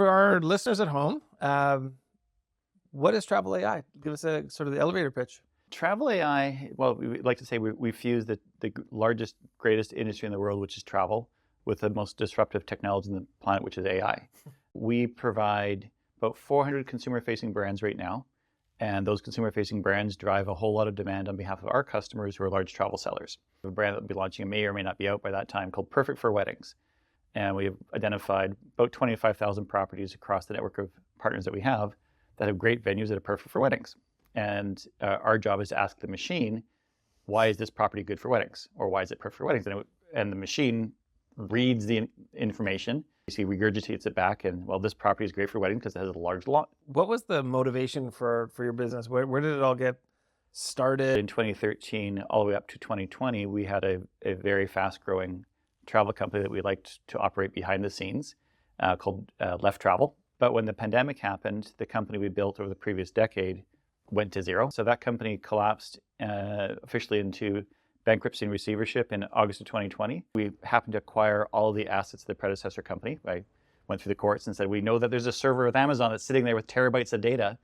For our listeners at home, what is Travel AI? Give us a sort of the elevator pitch. Travel AI, well, we like to say we fuse the largest, greatest industry in the world, which is travel, with the most disruptive technology on the planet, which is AI. We provide about 400 consumer-facing brands right now, and those consumer-facing brands drive a whole lot of demand on behalf of our customers who are large travel sellers. We have a brand that will be launching, may or may not be out by that time, called Perfect for Weddings. And we've identified about 25,000 properties across the network of partners that we have that have great venues that are perfect for weddings. And our job is to ask the machine, why is this property good for weddings? Or why is it perfect for weddings? And the machine reads the information, basically regurgitates it back, and, well, this property is great for weddings because it has a large lot. What was the motivation for your business? Where did it all get started? In 2013, all the way up to 2020, we had a very fast-growing travel company that we liked to operate behind the scenes called Left Travel. But when the pandemic happened, the company we built over the previous decade went to zero. So that company collapsed officially into bankruptcy and receivership in August of 2020. We happened to acquire all of the assets of the predecessor company. I went through the courts and said, we know that there's a server with Amazon that's sitting there with terabytes of data,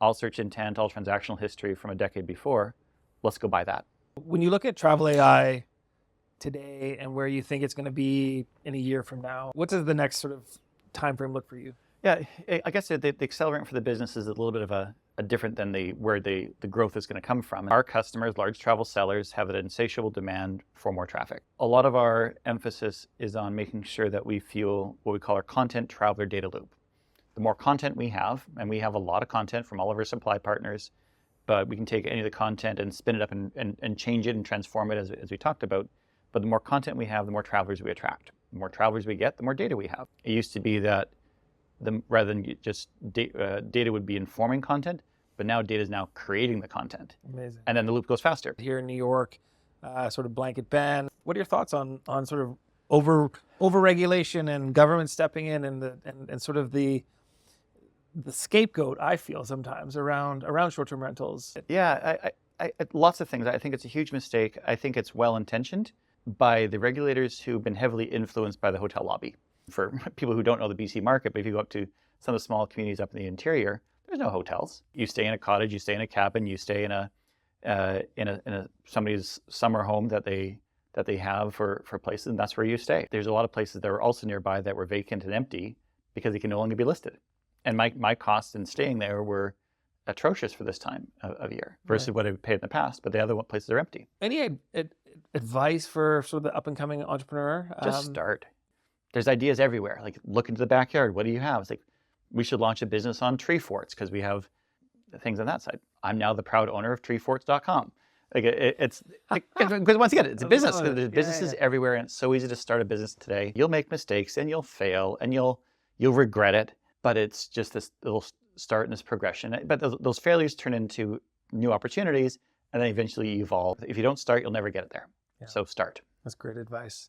all search intent, all transactional history from a decade before. Let's go buy that. When you look at Travel AI today and where you think it's going to be in a year from now, what does the next sort of time frame look for you? Yeah, I guess the accelerant for the business is a little bit of a different than where the growth is going to come from. Our customers, large travel sellers, have an insatiable demand for more traffic. A lot of our emphasis is on making sure that we fuel what we call our content traveler data loop. The more content we have, and we have a lot of content from all of our supply partners, but we can take any of the content and spin it up and change it and transform it as we talked about. But the more content we have, the more travelers we attract. The more travelers we get, the more data we have. It used to be that rather than just data would be informing content, but now data is now creating the content. Amazing. And then the loop goes faster. Here in New York, sort of blanket ban. What are your thoughts on sort of over-regulation and government stepping in and sort of the scapegoat, I feel sometimes, around short-term rentals? Yeah, I lots of things. I think it's a huge mistake. I think it's well-intentioned by the regulators who've been heavily influenced by the hotel lobby. For people who don't know the BC market, but if you go up to some of the small communities up in the interior, there's no hotels. You stay in a cottage, you stay in a cabin, you stay in a somebody's summer home that they have for places, and that's where you stay. There's a lot of places that are also nearby that were vacant and empty because they can no longer be listed. And my costs in staying there were atrocious for this time of year versus what I paid in the past, but the other places are empty. Any advice for sort of the up-and-coming entrepreneur? Just start. There's ideas everywhere. Like, look into the backyard. What do you have? It's like, we should launch a business on tree forts because we have things on that side. I'm now the proud owner of treeforts.com. Like, it's because once again, it's a business. There's businesses everywhere, and it's so easy to start a business today. You'll make mistakes and you'll fail and you'll regret it, but it's just this little start in this progression. But those failures turn into new opportunities, and then eventually you evolve. If you don't start, you'll never get it there. Yeah. So start. That's great advice.